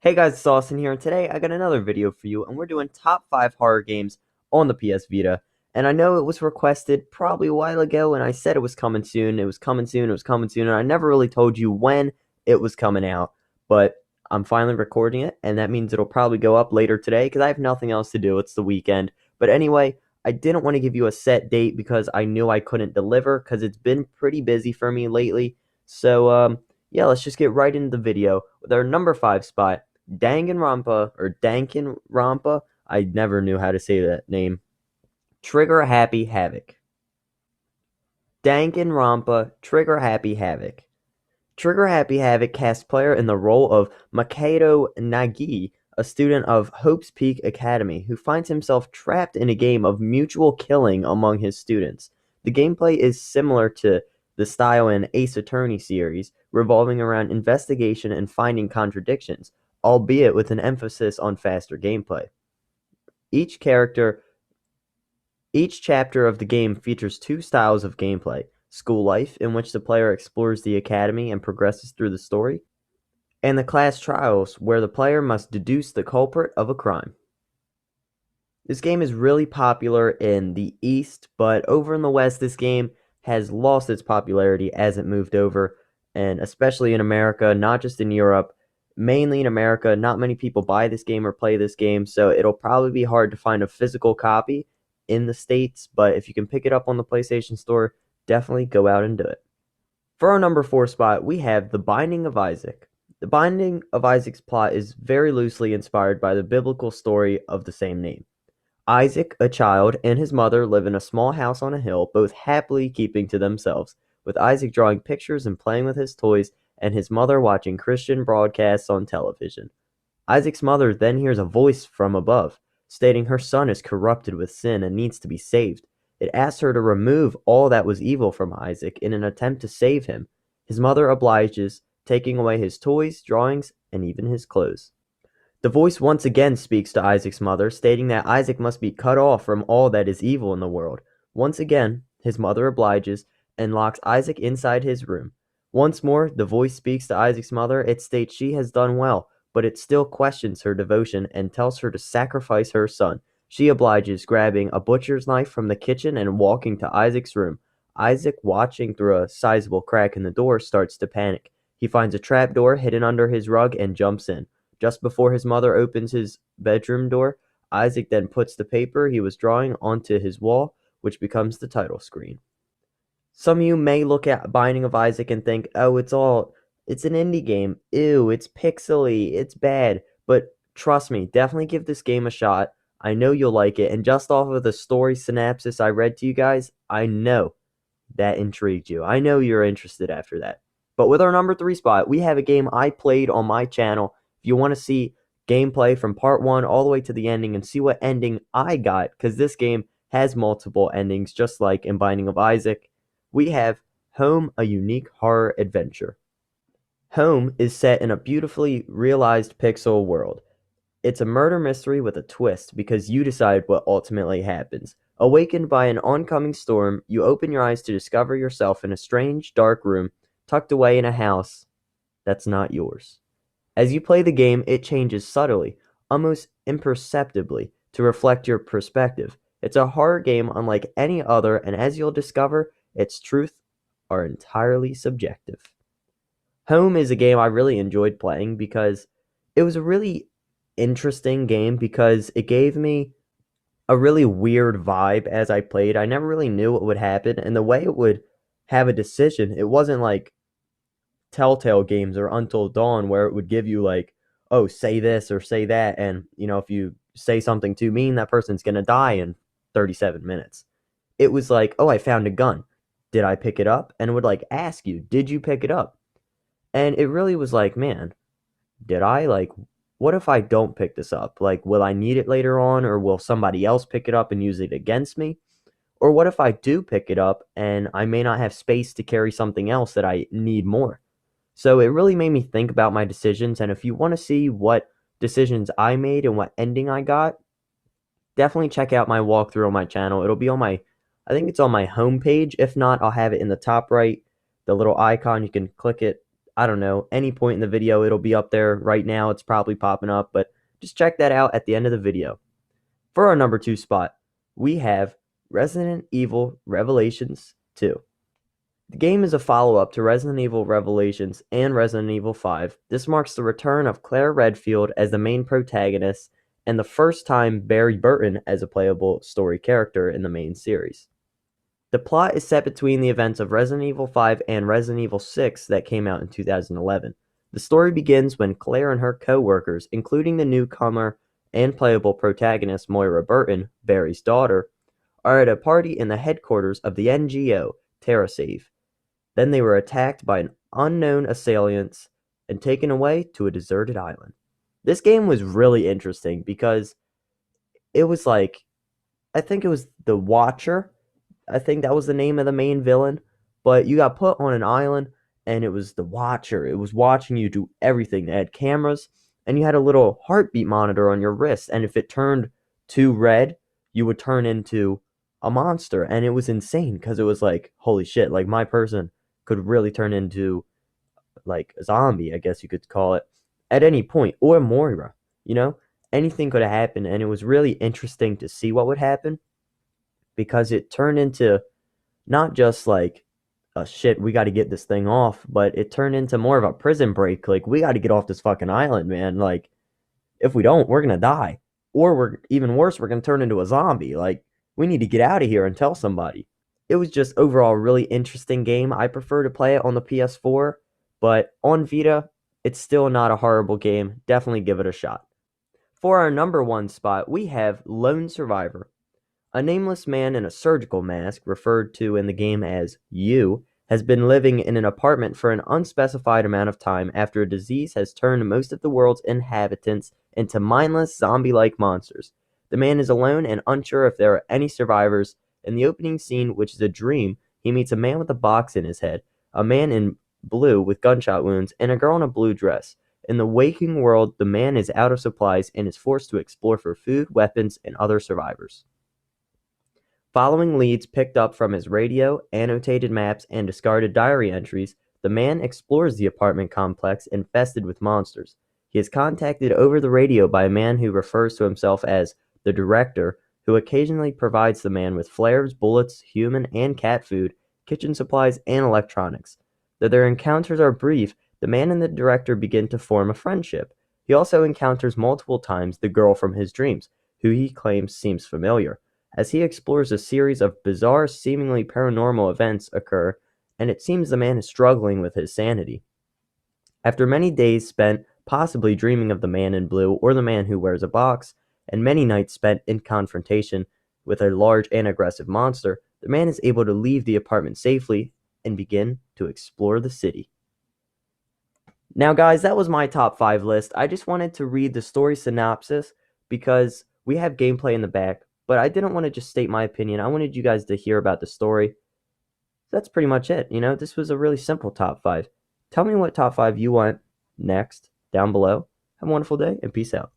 Hey guys, it's Austin here, and today I got another video for you, and we're doing top 5 horror games on the PS Vita. And I know it was requested probably a while ago, and I said it was coming soon, it was coming soon, it was coming soon, and I never really told you when it was coming out. But I'm finally recording it, and that means it'll probably go up later today, because I have nothing else to do, it's the weekend. But anyway, I didn't want to give you a set date, because I knew I couldn't deliver, because it's been pretty busy for me lately. So, yeah, let's just get right into the video with our number 5 spot. Danganronpa. I never knew how to say that name. Trigger Happy Havoc. Danganronpa Trigger Happy Havoc. Trigger Happy Havoc casts player in the role of Makoto Nagi, a student of Hope's Peak Academy, who finds himself trapped in a game of mutual killing among his students. The gameplay is similar to the style in Ace Attorney series, revolving around investigation and finding contradictions, albeit with an emphasis on faster gameplay. Each chapter of the game features two styles of gameplay: school life, in which the player explores the academy and progresses through the story, and the class trials, where the player must deduce the culprit of a crime. This game is really popular in the East, but over in the West, this game has lost its popularity as it moved over, and especially in America, not just in Europe. Mainly in America, not many people buy this game or play this game, so it'll probably be hard to find a physical copy in the States, but if you can pick it up on the PlayStation Store, definitely go out and do it. For our number 4 spot, we have The Binding of Isaac. The Binding of Isaac's plot is very loosely inspired by the biblical story of the same name. Isaac, a child, and his mother live in a small house on a hill, both happily keeping to themselves, with Isaac drawing pictures and playing with his toys, and his mother watching Christian broadcasts on television. Isaac's mother then hears a voice from above, stating her son is corrupted with sin and needs to be saved. It asks her to remove all that was evil from Isaac in an attempt to save him. His mother obliges, taking away his toys, drawings, and even his clothes. The voice once again speaks to Isaac's mother, stating that Isaac must be cut off from all that is evil in the world. Once again, his mother obliges and locks Isaac inside his room. Once more, the voice speaks to Isaac's mother. It states she has done well, but it still questions her devotion and tells her to sacrifice her son. She obliges, grabbing a butcher's knife from the kitchen and walking to Isaac's room. Isaac, watching through a sizable crack in the door, starts to panic. He finds a trap door hidden under his rug and jumps in. Just before his mother opens his bedroom door, Isaac then puts the paper he was drawing onto his wall, which becomes the title screen. Some of you may look at Binding of Isaac and think, oh, it's an indie game. Ew, it's pixely, it's bad. But trust me, definitely give this game a shot. I know you'll like it, and just off of the story synopsis I read to you guys, I know that intrigued you. I know you're interested after that. But with our number 3 spot, we have a game I played on my channel. If you want to see gameplay from part 1 all the way to the ending and see what ending I got, because this game has multiple endings, just like in Binding of Isaac, we have Home, a Unique Horror Adventure. Home is set in a beautifully realized pixel world. It's a murder mystery with a twist because you decide what ultimately happens. Awakened by an oncoming storm, you open your eyes to discover yourself in a strange, dark room tucked away in a house that's not yours. As you play the game, it changes subtly, almost imperceptibly, to reflect your perspective. It's a horror game unlike any other, and as you'll discover, its truth are entirely subjective. Home is a game I really enjoyed playing because it was a really interesting game because it gave me a really weird vibe as I played. I never really knew what would happen, and the way it would have a decision, it wasn't like Telltale games or Until Dawn where it would give you like, oh, say this or say that, and if you say something too mean, that person's gonna die in 37 minutes. It was like, oh, I found a gun. Did I pick it up? And it would like ask you, did you pick it up? And it really was like, man, did I? Like, what if I don't pick this up? Like, will I need it later on, or will somebody else pick it up and use it against me? Or what if I do pick it up and I may not have space to carry something else that I need more? So it really made me think about my decisions, and if you want to see what decisions I made and what ending I got, definitely check out my walkthrough on my channel. It'll be on I think it's on my homepage. If not, I'll have it in the top right, the little icon. You can click it I don't know, any point in the video. It'll be up there right now. It's probably popping up, but just check that out at the end of the video. For our number 2 spot, we have Resident Evil Revelations 2. The game is a follow-up to Resident Evil Revelations and Resident Evil 5. This marks the return of Claire Redfield as the main protagonist and the first time Barry Burton as a playable story character in the main series. The plot is set between the events of Resident Evil 5 and Resident Evil 6 that came out in 2011. The story begins when Claire and her co-workers, including the newcomer and playable protagonist Moira Burton, Barry's daughter, are at a party in the headquarters of the NGO, TerraSave. Then they were attacked by an unknown assailants and taken away to a deserted island. This game was really interesting because it was like, I think it was the Watcher. I think that was the name of the main villain. But you got put on an island and it was the Watcher. It was watching you do everything. They had cameras and you had a little heartbeat monitor on your wrist. And if it turned to red, you would turn into a monster. And it was insane because it was like, holy shit, like my person could really turn into like a zombie, I guess you could call it, at any point, or Moira, anything could have happened. And it was really interesting to see what would happen because it turned into not just like a shit, we got to get this thing off, but it turned into more of a prison break. Like, we got to get off this fucking island, man. Like, if we don't, we're going to die. Or we're even worse, we're going to turn into a zombie. Like, we need to get out of here and tell somebody. It was just overall a really interesting game. I prefer to play it on the PS4, but on Vita, it's still not a horrible game. Definitely give it a shot. For our number 1 spot, we have Lone Survivor. A nameless man in a surgical mask, referred to in the game as You, has been living in an apartment for an unspecified amount of time after a disease has turned most of the world's inhabitants into mindless, zombie-like monsters. The man is alone and unsure if there are any survivors. In the opening scene, which is a dream, he meets a man with a box in his head, a man in blue with gunshot wounds, and a girl in a blue dress. In the waking world, the man is out of supplies and is forced to explore for food, weapons, and other survivors. Following leads picked up from his radio, annotated maps, and discarded diary entries, the man explores the apartment complex infested with monsters. He is contacted over the radio by a man who refers to himself as the Director, who occasionally provides the man with flares, bullets, human and cat food, kitchen supplies, and electronics. Though their encounters are brief, the man and the Director begin to form a friendship. He also encounters multiple times the girl from his dreams, who he claims seems familiar. As he explores, a series of bizarre, seemingly paranormal events occur, and it seems the man is struggling with his sanity. After many days spent possibly dreaming of the man in blue or the man who wears a box, and many nights spent in confrontation with a large and aggressive monster, the man is able to leave the apartment safely and begin to explore the city. Now, guys, that was my top 5 list. I just wanted to read the story synopsis because we have gameplay in the back, but I didn't want to just state my opinion. I wanted you guys to hear about the story. That's pretty much it. This was a really simple top 5. Tell me what top 5 you want next down below. Have a wonderful day and peace out.